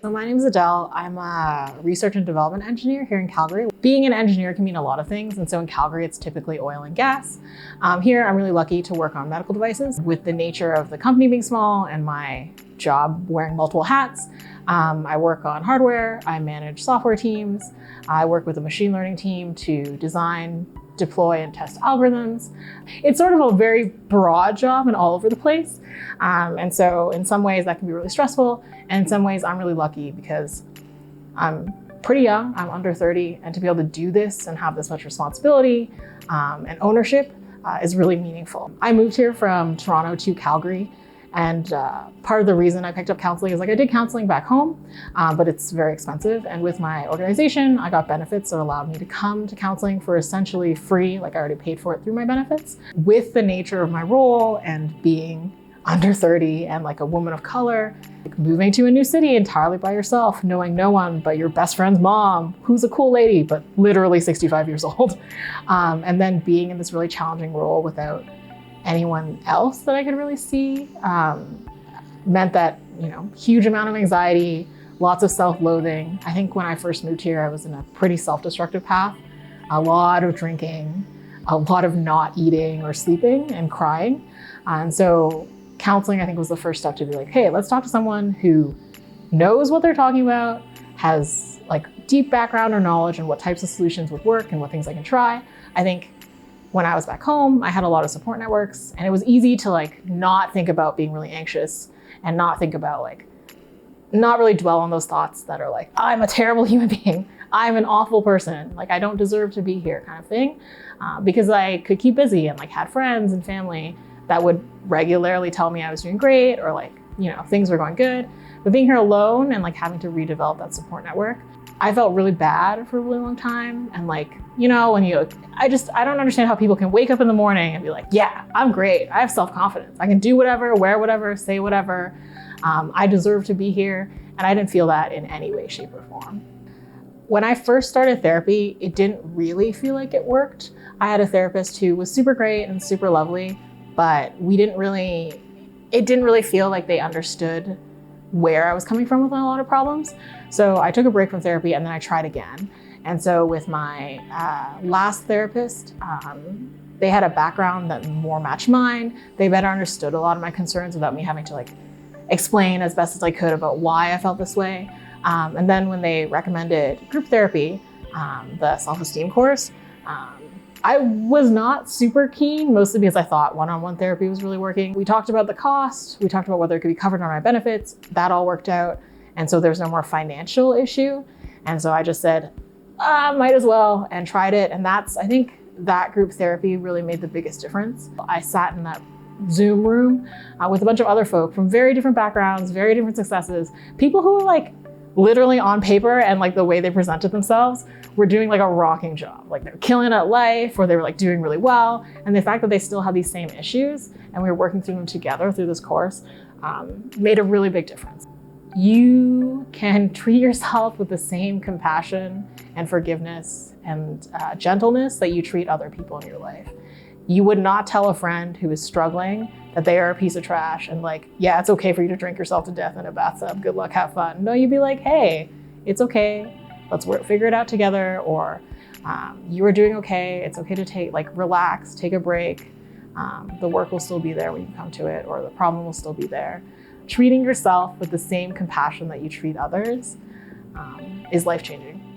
So my name is Adele. I'm a research and development engineer here in Calgary. Being an engineer can mean a lot of things. And so in Calgary, it's typically oil and gas. Here, I'm really lucky to work on medical devices. With the nature of the company being small and my job wearing multiple hats, I work on hardware, I manage software teams, I work with a machine learning team to design, deploy, and test algorithms. It's sort of a very broad job and all over the place. And so in some ways that can be really stressful. And in some ways I'm really lucky because I'm pretty young, I'm under 30, and to be able to do this and have this much responsibility and ownership is really meaningful. I moved here from Toronto to Calgary. And part of the reason I picked up counseling is I did counseling back home, but it's very expensive. And with my organization, I got benefits that allowed me to come to counseling for essentially free, I already paid for it through my benefits. With the nature of my role and being under 30 and a woman of color, moving to a new city entirely by yourself, knowing no one but your best friend's mom, who's a cool lady, but literally 65 years old. And then being in this really challenging role without anyone else that I could really see meant that, huge amount of anxiety, lots of self-loathing. I think when I first moved here, I was in a pretty self-destructive path, a lot of drinking, a lot of not eating or sleeping and crying. And so counseling, I think, was the first step to be hey, let's talk to someone who knows what they're talking about, has deep background or knowledge on what types of solutions would work and what things I can try. I think when I was back home, I had a lot of support networks, and it was easy to not think about being really anxious and not think about not really dwell on those thoughts that are I'm a terrible human being, I'm an awful person, I don't deserve to be here kind of thing, because I could keep busy and had friends and family that would regularly tell me I was doing great or things were going good. But being here alone and having to redevelop that support network, I felt really bad for a really long time. And I don't understand how people can wake up in the morning and be yeah, I'm great. I have self-confidence. I can do whatever, wear whatever, say whatever. I deserve to be here. And I didn't feel that in any way, shape, or form. When I first started therapy, it didn't really feel like it worked. I had a therapist who was super great and super lovely, but it didn't really feel like they understood where I was coming from with a lot of problems. So I took a break from therapy and then I tried again. And so with my last therapist, they had a background that more matched mine. They better understood a lot of my concerns without me having to explain as best as I could about why I felt this way. And then when they recommended group therapy, the self-esteem course, I was not super keen, mostly because I thought one-on-one therapy was really working. We talked about the cost, we talked about whether it could be covered on my benefits, that all worked out. And so there's no more financial issue. And so I just said, might as well, and tried it. And I think that group therapy really made the biggest difference. I sat in that Zoom room with a bunch of other folk from very different backgrounds, very different successes, people who were literally on paper and the way they presented themselves were doing a rocking job. They're killing it at life, or they were doing really well. And the fact that they still had these same issues and we were working through them together through this course made a really big difference. You can treat yourself with the same compassion and forgiveness and gentleness that you treat other people in your life. You would not tell a friend who is struggling that they are a piece of trash and yeah, it's okay for you to drink yourself to death in a bathtub. Good luck, have fun. No, you'd be hey, it's okay. Let's figure it out together. Or you are doing okay. It's okay to relax, take a break. The work will still be there when you come to it, or the problem will still be there. Treating yourself with the same compassion that you treat others is life-changing.